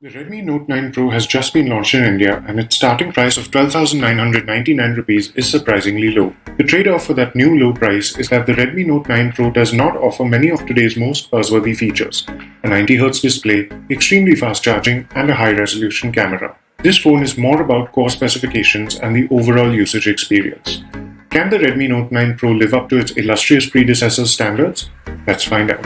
The Redmi Note 9 Pro has just been launched in India and its starting price of 12,999 rupees is surprisingly low. The trade-off for that new low price is that the Redmi Note 9 Pro does not offer many of today's most buzzworthy features: a 90Hz display, extremely fast charging, and a high-resolution camera. This phone is more about core specifications and the overall usage experience. Can the Redmi Note 9 Pro live up to its illustrious predecessor's standards? Let's find out.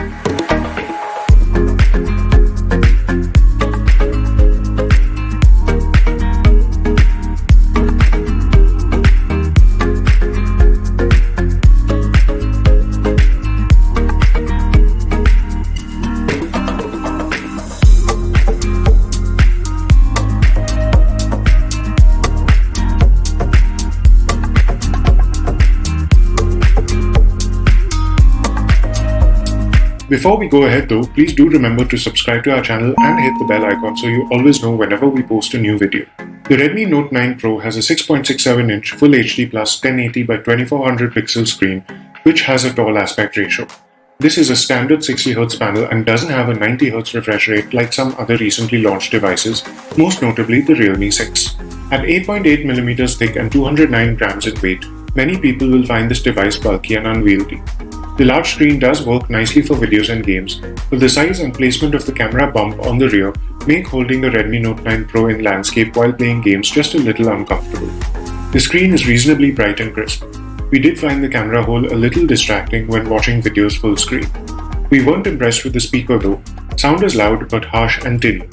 Before we go ahead though, please do remember to subscribe to our channel and hit the bell icon so you always know whenever we post a new video. The Redmi Note 9 Pro has a 6.67-inch Full HD Plus 1080 by 2400 pixel screen, which has a tall aspect ratio. This is a standard 60Hz panel and doesn't have a 90Hz refresh rate like some other recently launched devices, most notably the Realme 6. At 8.8mm thick and 209 grams in weight, many people will find this device bulky and unwieldy. The large screen does work nicely for videos and games, but the size and placement of the camera bump on the rear make holding the Redmi Note 9 Pro in landscape while playing games just a little uncomfortable. The screen is reasonably bright and crisp. We did find the camera hole a little distracting when watching videos full screen. We weren't impressed with the speaker though. Sound is loud but harsh and tinny.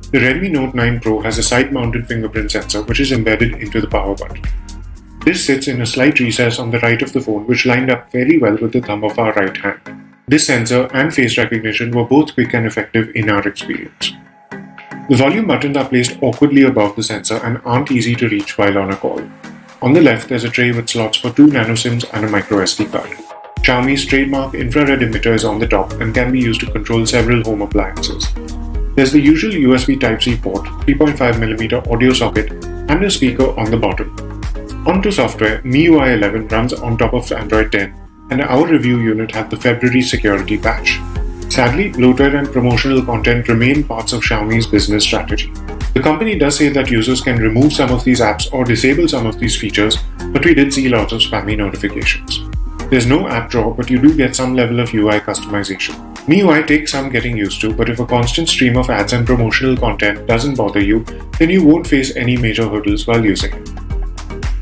The Redmi Note 9 Pro has a side-mounted fingerprint sensor which is embedded into the power button. This sits in a slight recess on the right of the phone which lined up very well with the thumb of our right hand. This sensor and face recognition were both quick and effective in our experience. The volume buttons are placed awkwardly above the sensor and aren't easy to reach while on a call. On the left there's a tray with slots for 2 nano SIMs and a micro SD card. Xiaomi's trademark infrared emitter is on the top and can be used to control several home appliances. There's the usual USB Type-C port, 3.5mm audio socket, and a speaker on the bottom. Onto software, MIUI 11 runs on top of Android 10, and our review unit had the February security patch. Sadly, bloatware and promotional content remain parts of Xiaomi's business strategy. The company does say that users can remove some of these apps or disable some of these features, but we did see lots of spammy notifications. There's no app drawer, but you do get some level of UI customization. MIUI takes some getting used to, but if a constant stream of ads and promotional content doesn't bother you, then you won't face any major hurdles while using it.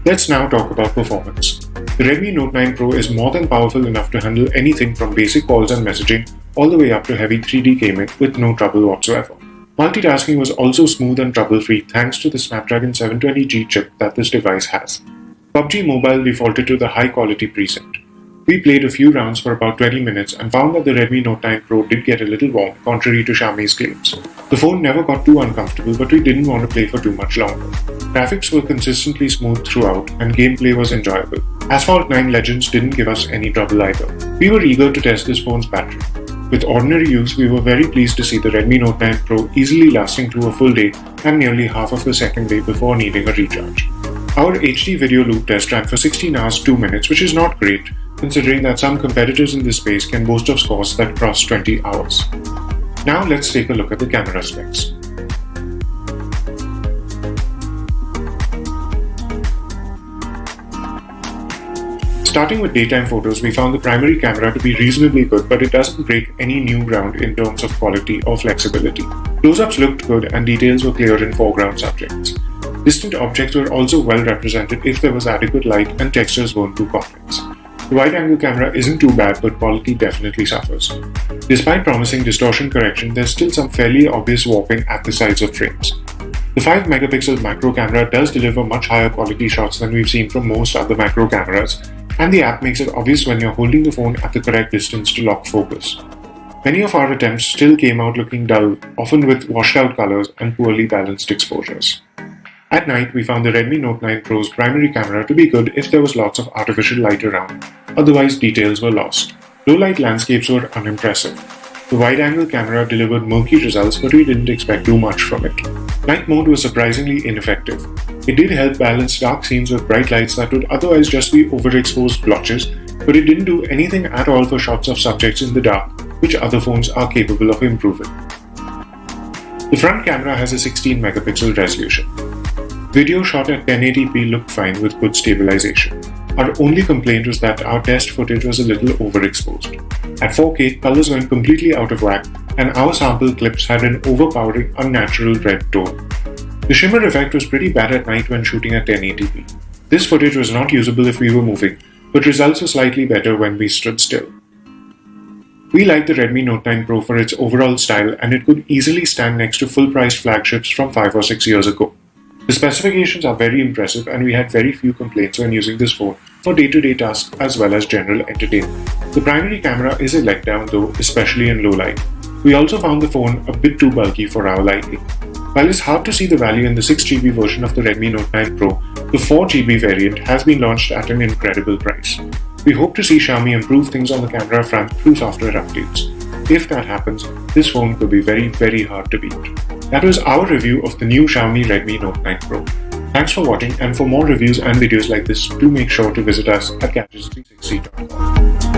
Let's now talk about performance. The Redmi Note 9 Pro is more than powerful enough to handle anything from basic calls and messaging all the way up to heavy 3D gaming with no trouble whatsoever. Multitasking was also smooth and trouble-free thanks to the Snapdragon 720G chip that this device has. PUBG Mobile defaulted to the high-quality preset. We played a few rounds for about 20 minutes and found that the Redmi Note 9 Pro did get a little warm, contrary to Xiaomi's claims. The phone never got too uncomfortable, but we didn't want to play for too much longer. Graphics were consistently smooth throughout, and gameplay was enjoyable. Asphalt 9 Legends didn't give us any trouble either. We were eager to test this phone's battery. With ordinary use, we were very pleased to see the Redmi Note 9 Pro easily lasting through a full day and nearly half of the second day before needing a recharge. Our HD video loop test ran for 16 hours 2 minutes, which is not great, considering that some competitors in this space can boast of scores that cross 20 hours. Now let's take a look at the camera specs. Starting with daytime photos, we found the primary camera to be reasonably good, but it doesn't break any new ground in terms of quality or flexibility. Close-ups looked good and details were clear in foreground subjects. Distant objects were also well represented if there was adequate light and textures weren't too complex. The wide-angle camera isn't too bad, but quality definitely suffers. Despite promising distortion correction, there's still some fairly obvious warping at the sides of frames. The 5-megapixel macro camera does deliver much higher quality shots than we've seen from most other macro cameras, and the app makes it obvious when you're holding the phone at the correct distance to lock focus. Many of our attempts still came out looking dull, often with washed-out colors and poorly balanced exposures. At night, we found the Redmi Note 9 Pro's primary camera to be good if there was lots of artificial light around, otherwise details were lost. Low-light landscapes were unimpressive. The wide-angle camera delivered murky results, but we didn't expect too much from it. Night mode was surprisingly ineffective. It did help balance dark scenes with bright lights that would otherwise just be overexposed blotches, but it didn't do anything at all for shots of subjects in the dark, which other phones are capable of improving. The front camera has a 16 megapixel resolution. Video shot at 1080p looked fine with good stabilization. Our only complaint was that our test footage was a little overexposed. At 4K, colors went completely out of whack, and our sample clips had an overpowering, unnatural red tone. The shimmer effect was pretty bad at night when shooting at 1080p. This footage was not usable if we were moving, but results were slightly better when we stood still. We like the Redmi Note 9 Pro for its overall style, and it could easily stand next to full-priced flagships from 5 or 6 years ago. The specifications are very impressive, and we had very few complaints when using this phone for day-to-day tasks as well as general entertainment. The primary camera is a letdown though, especially in low light. We also found the phone a bit too bulky for our liking. While it's hard to see the value in the 6GB version of the Redmi Note 9 Pro, the 4GB variant has been launched at an incredible price. We hope to see Xiaomi improve things on the camera front through software updates. If that happens, this phone could be very, very hard to beat. That was our review of the new Xiaomi Redmi Note 9 Pro. Thanks for watching, and for more reviews and videos like this, do make sure to visit us at gadgets360.com.